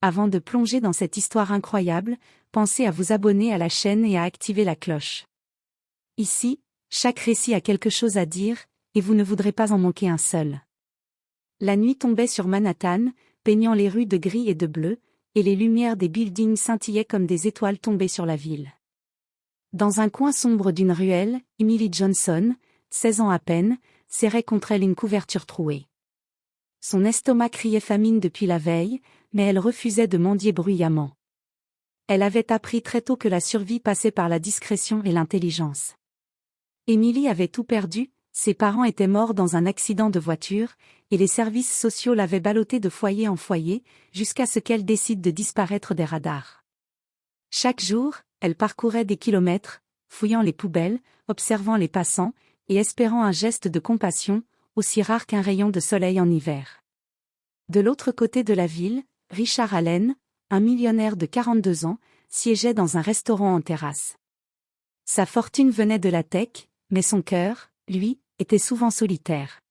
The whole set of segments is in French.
Avant de plonger dans cette histoire incroyable, pensez à vous abonner à la chaîne et à activer la cloche. Ici, chaque récit a quelque chose à dire, et vous ne voudrez pas en manquer un seul. La nuit tombait sur Manhattan, peignant les rues de gris et de bleu, et les lumières des buildings scintillaient comme des étoiles tombées sur la ville. Dans un coin sombre d'une ruelle, Emily Johnson, 16 ans à peine, serrait contre elle une couverture trouée. Son estomac criait famine depuis la veille, mais elle refusait de mendier bruyamment. Elle avait appris très tôt que la survie passait par la discrétion et l'intelligence. Emily avait tout perdu, ses parents étaient morts dans un accident de voiture, et les services sociaux l'avaient ballottée de foyer en foyer, jusqu'à ce qu'elle décide de disparaître des radars. Chaque jour, elle parcourait des kilomètres, fouillant les poubelles, observant les passants, et espérant un geste de compassion, aussi rare qu'un rayon de soleil en hiver. De l'autre côté de la ville, Richard Allen, un millionnaire de 42 ans, siégeait dans un restaurant en terrasse. Sa fortune venait de la tech, mais son cœur, lui, était souvent solitaire.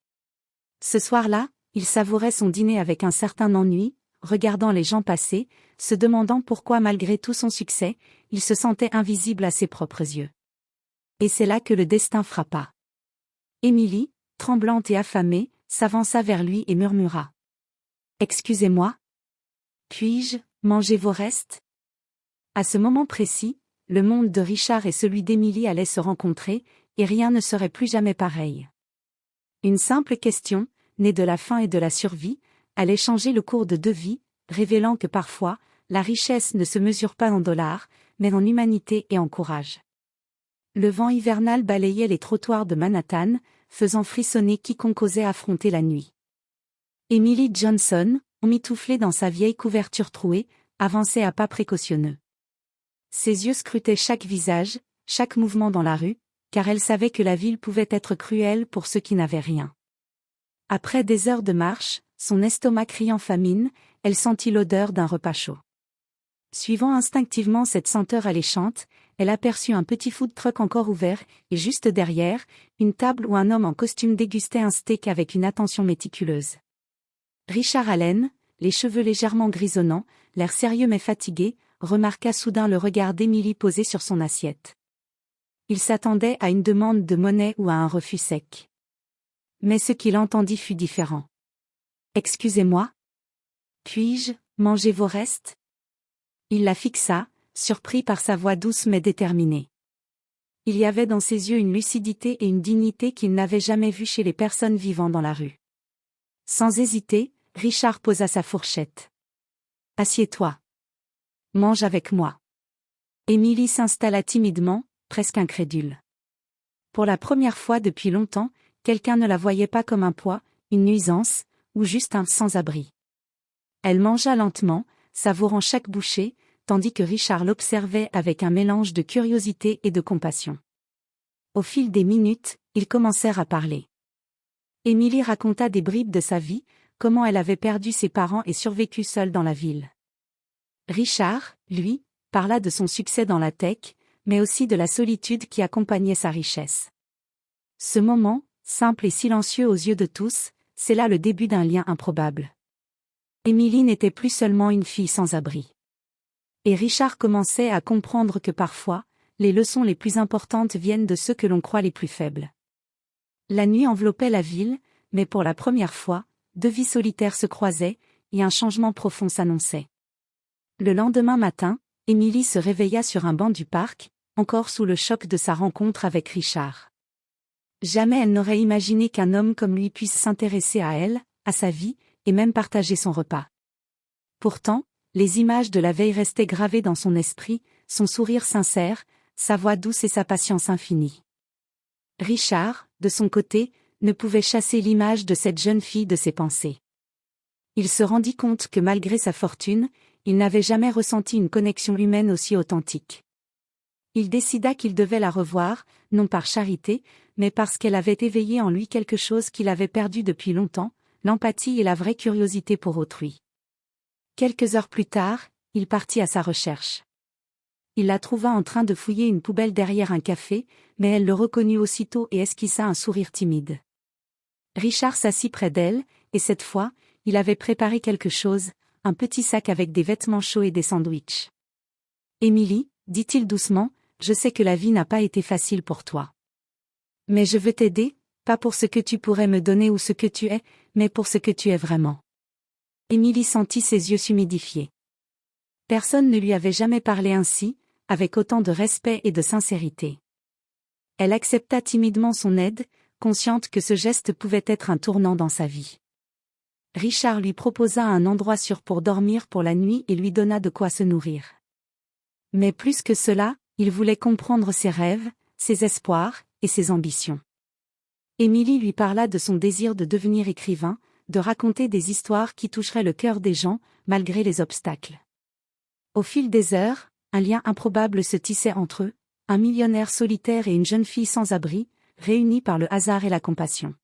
Ce soir-là, il savourait son dîner avec un certain ennui, regardant les gens passer, se demandant pourquoi malgré tout son succès, il se sentait invisible à ses propres yeux. Et c'est là que le destin frappa. Emily, tremblante et affamée, s'avança vers lui et murmura. « Excusez-moi. Puis-je manger vos restes ?» À ce moment précis, le monde de Richard et celui d'Emily allaient se rencontrer, et rien ne serait plus jamais pareil. Une simple question, née de la faim et de la survie, allait changer le cours de deux vies, révélant que parfois, la richesse ne se mesure pas en dollars, mais en humanité et en courage. Le vent hivernal balayait les trottoirs de Manhattan, faisant frissonner quiconque osait affronter la nuit. Emily Johnson, emmitouflée dans sa vieille couverture trouée, avançait à pas précautionneux. Ses yeux scrutaient chaque visage, chaque mouvement dans la rue, car elle savait que la ville pouvait être cruelle pour ceux qui n'avaient rien. Après des heures de marche, son estomac criant famine, elle sentit l'odeur d'un repas chaud. Suivant instinctivement cette senteur alléchante, elle aperçut un petit food truck encore ouvert, et juste derrière, une table où un homme en costume dégustait un steak avec une attention méticuleuse. Richard Allen, les cheveux légèrement grisonnants, l'air sérieux mais fatigué, remarqua soudain le regard d'Emily posé sur son assiette. Il s'attendait à une demande de monnaie ou à un refus sec. Mais ce qu'il entendit fut différent. « Excusez-moi. Puis-je manger vos restes ?» Il la fixa, surpris par sa voix douce mais déterminée. Il y avait dans ses yeux une lucidité et une dignité qu'il n'avait jamais vues chez les personnes vivant dans la rue. Sans hésiter, Richard posa sa fourchette. « Assieds-toi. Mange avec moi. » Emily s'installa timidement, presque incrédule. Pour la première fois depuis longtemps, quelqu'un ne la voyait pas comme un poids, une nuisance, ou juste un sans-abri. Elle mangea lentement, savourant chaque bouchée, tandis que Richard l'observait avec un mélange de curiosité et de compassion. Au fil des minutes, ils commencèrent à parler. Emily raconta des bribes de sa vie, comment elle avait perdu ses parents et survécu seule dans la ville. Richard, lui, parla de son succès dans la tech, mais aussi de la solitude qui accompagnait sa richesse. Ce moment, simple et silencieux aux yeux de tous, c'est là le début d'un lien improbable. Emily n'était plus seulement une fille sans abri. Et Richard commençait à comprendre que parfois, les leçons les plus importantes viennent de ceux que l'on croit les plus faibles. La nuit enveloppait la ville, mais pour la première fois, deux vies solitaires se croisaient, et un changement profond s'annonçait. Le lendemain matin, Emily se réveilla sur un banc du parc, encore sous le choc de sa rencontre avec Richard. Jamais elle n'aurait imaginé qu'un homme comme lui puisse s'intéresser à elle, à sa vie, et même partager son repas. Pourtant, les images de la veille restaient gravées dans son esprit, son sourire sincère, sa voix douce et sa patience infinie. Richard, de son côté, ne pouvait chasser l'image de cette jeune fille de ses pensées. Il se rendit compte que malgré sa fortune, il n'avait jamais ressenti une connexion humaine aussi authentique. Il décida qu'il devait la revoir, non par charité, mais parce qu'elle avait éveillé en lui quelque chose qu'il avait perdu depuis longtemps, l'empathie et la vraie curiosité pour autrui. Quelques heures plus tard, il partit à sa recherche. Il la trouva en train de fouiller une poubelle derrière un café, mais elle le reconnut aussitôt et esquissa un sourire timide. Richard s'assit près d'elle, et cette fois, il avait préparé quelque chose, un petit sac avec des vêtements chauds et des sandwichs. Émilie, dit-il doucement, je sais que la vie n'a pas été facile pour toi. Mais je veux t'aider, pas pour ce que tu pourrais me donner ou ce que tu es, mais pour ce que tu es vraiment. Émilie sentit ses yeux s'humidifier. Personne ne lui avait jamais parlé ainsi, avec autant de respect et de sincérité. Elle accepta timidement son aide, consciente que ce geste pouvait être un tournant dans sa vie. Richard lui proposa un endroit sûr pour dormir pour la nuit et lui donna de quoi se nourrir. Mais plus que cela, il voulait comprendre ses rêves, ses espoirs, et ses ambitions. Émilie lui parla de son désir de devenir écrivain, de raconter des histoires qui toucheraient le cœur des gens, malgré les obstacles. Au fil des heures, un lien improbable se tissait entre eux, un millionnaire solitaire et une jeune fille sans abri, réunis par le hasard et la compassion.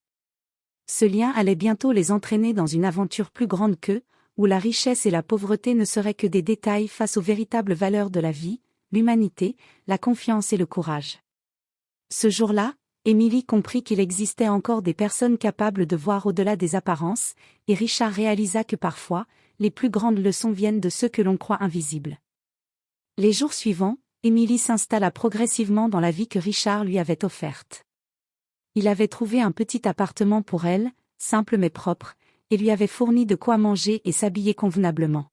Ce lien allait bientôt les entraîner dans une aventure plus grande qu'eux, où la richesse et la pauvreté ne seraient que des détails face aux véritables valeurs de la vie, l'humanité, la confiance et le courage. Ce jour-là, Émilie comprit qu'il existait encore des personnes capables de voir au-delà des apparences, et Richard réalisa que parfois, les plus grandes leçons viennent de ceux que l'on croit invisibles. Les jours suivants, Émilie s'installa progressivement dans la vie que Richard lui avait offerte. Il avait trouvé un petit appartement pour elle, simple mais propre, et lui avait fourni de quoi manger et s'habiller convenablement.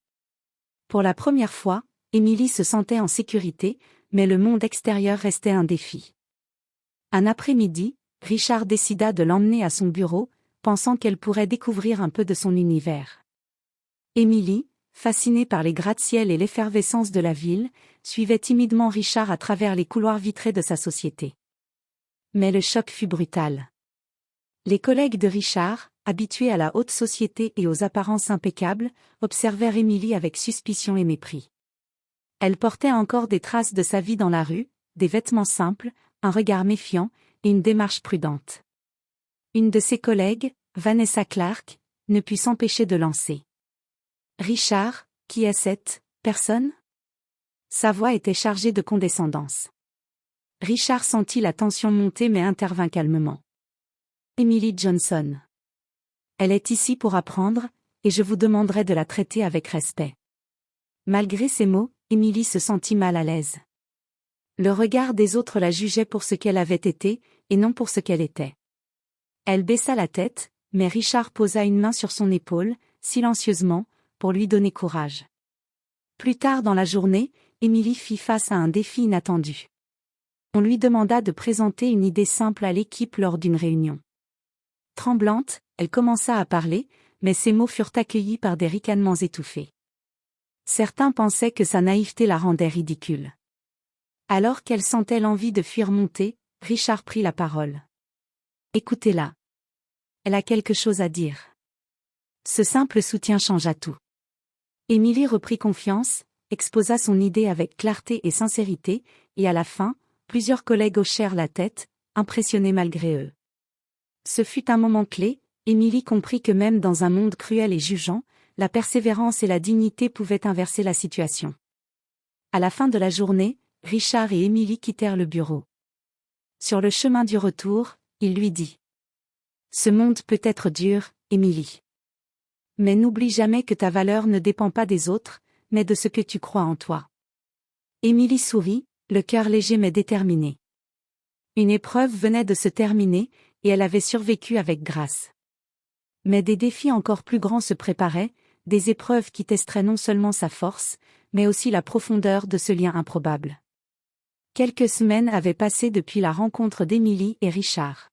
Pour la première fois, Émilie se sentait en sécurité, mais le monde extérieur restait un défi. Un après-midi, Richard décida de l'emmener à son bureau, pensant qu'elle pourrait découvrir un peu de son univers. Émilie, fascinée par les gratte-ciel et l'effervescence de la ville, suivait timidement Richard à travers les couloirs vitrés de sa société. Mais le choc fut brutal. Les collègues de Richard, habitués à la haute société et aux apparences impeccables, observèrent Émilie avec suspicion et mépris. Elle portait encore des traces de sa vie dans la rue, des vêtements simples, un regard méfiant, et une démarche prudente. Une de ses collègues, Vanessa Clark, ne put s'empêcher de lancer. « Richard, qui est cette personne ?» Sa voix était chargée de condescendance. Richard sentit la tension monter mais intervint calmement. « Emily Johnson. Elle est ici pour apprendre, et je vous demanderai de la traiter avec respect. » Malgré ces mots, Emily se sentit mal à l'aise. Le regard des autres la jugeait pour ce qu'elle avait été, et non pour ce qu'elle était. Elle baissa la tête, mais Richard posa une main sur son épaule, silencieusement, pour lui donner courage. Plus tard dans la journée, Émilie fit face à un défi inattendu. On lui demanda de présenter une idée simple à l'équipe lors d'une réunion. Tremblante, elle commença à parler, mais ses mots furent accueillis par des ricanements étouffés. Certains pensaient que sa naïveté la rendait ridicule. Alors qu'elle sentait l'envie de fuir monter, Richard prit la parole. « Écoutez-la. Elle a quelque chose à dire. » Ce simple soutien changea tout. Émilie reprit confiance, exposa son idée avec clarté et sincérité, et à la fin, plusieurs collègues hochèrent la tête, impressionnés malgré eux. Ce fut un moment clé, Émilie comprit que même dans un monde cruel et jugeant, la persévérance et la dignité pouvaient inverser la situation. À la fin de la journée, Richard et Émilie quittèrent le bureau. Sur le chemin du retour, il lui dit : « Ce monde peut être dur, Émilie. Mais n'oublie jamais que ta valeur ne dépend pas des autres, mais de ce que tu crois en toi. » Émilie sourit, le cœur léger mais déterminé. Une épreuve venait de se terminer, et elle avait survécu avec grâce. Mais des défis encore plus grands se préparaient, des épreuves qui testeraient non seulement sa force, mais aussi la profondeur de ce lien improbable. Quelques semaines avaient passé depuis la rencontre d'Émilie et Richard.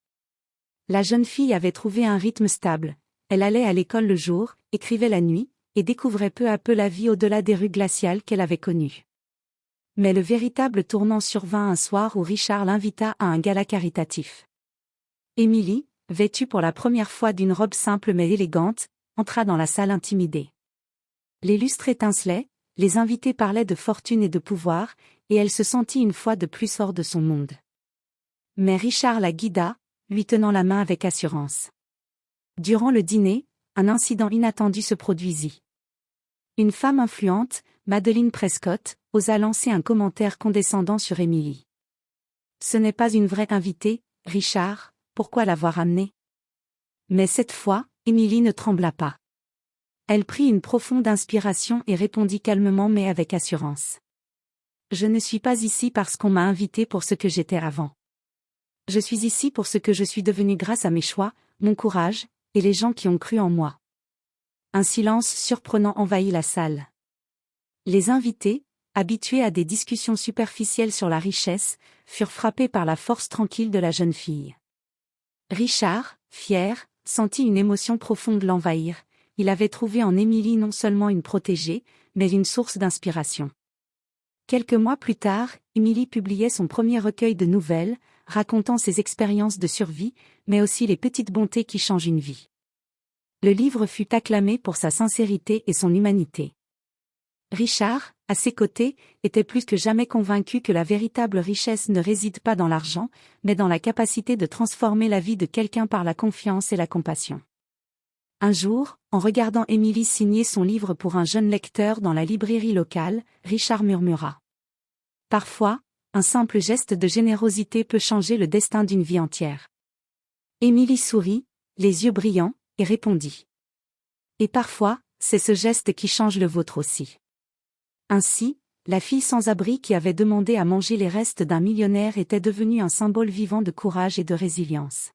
La jeune fille avait trouvé un rythme stable, elle allait à l'école le jour, écrivait la nuit, et découvrait peu à peu la vie au-delà des rues glaciales qu'elle avait connues. Mais le véritable tournant survint un soir où Richard l'invita à un gala caritatif. Émilie, vêtue pour la première fois d'une robe simple mais élégante, entra dans la salle intimidée. Les lustres étincelaient, les invités parlaient de fortune et de pouvoir, et elle se sentit une fois de plus hors de son monde. Mais Richard la guida, lui tenant la main avec assurance. Durant le dîner, un incident inattendu se produisit. Une femme influente, Madeleine Prescott, osa lancer un commentaire condescendant sur Émilie. « Ce n'est pas une vraie invitée, Richard, pourquoi l'avoir amenée ?» Mais cette fois, Émilie ne trembla pas. Elle prit une profonde inspiration et répondit calmement mais avec assurance. Je ne suis pas ici parce qu'on m'a invité pour ce que j'étais avant. Je suis ici pour ce que je suis devenu grâce à mes choix, mon courage, et les gens qui ont cru en moi. Un silence surprenant envahit la salle. Les invités, habitués à des discussions superficielles sur la richesse, furent frappés par la force tranquille de la jeune fille. Richard, fier, sentit une émotion profonde l'envahir. Il avait trouvé en Émilie non seulement une protégée, mais une source d'inspiration. Quelques mois plus tard, Émilie publiait son premier recueil de nouvelles, racontant ses expériences de survie, mais aussi les petites bontés qui changent une vie. Le livre fut acclamé pour sa sincérité et son humanité. Richard, à ses côtés, était plus que jamais convaincu que la véritable richesse ne réside pas dans l'argent, mais dans la capacité de transformer la vie de quelqu'un par la confiance et la compassion. Un jour, en regardant Émilie signer son livre pour un jeune lecteur dans la librairie locale, Richard murmura. Parfois, un simple geste de générosité peut changer le destin d'une vie entière. Émilie sourit, les yeux brillants, et répondit. Et parfois, c'est ce geste qui change le vôtre aussi. Ainsi, la fille sans abri qui avait demandé à manger les restes d'un millionnaire était devenue un symbole vivant de courage et de résilience.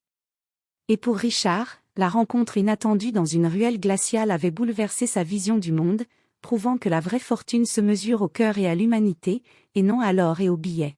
Et pour Richard, la rencontre inattendue dans une ruelle glaciale avait bouleversé sa vision du monde, prouvant que la vraie fortune se mesure au cœur et à l'humanité, et non à l'or et aux billets.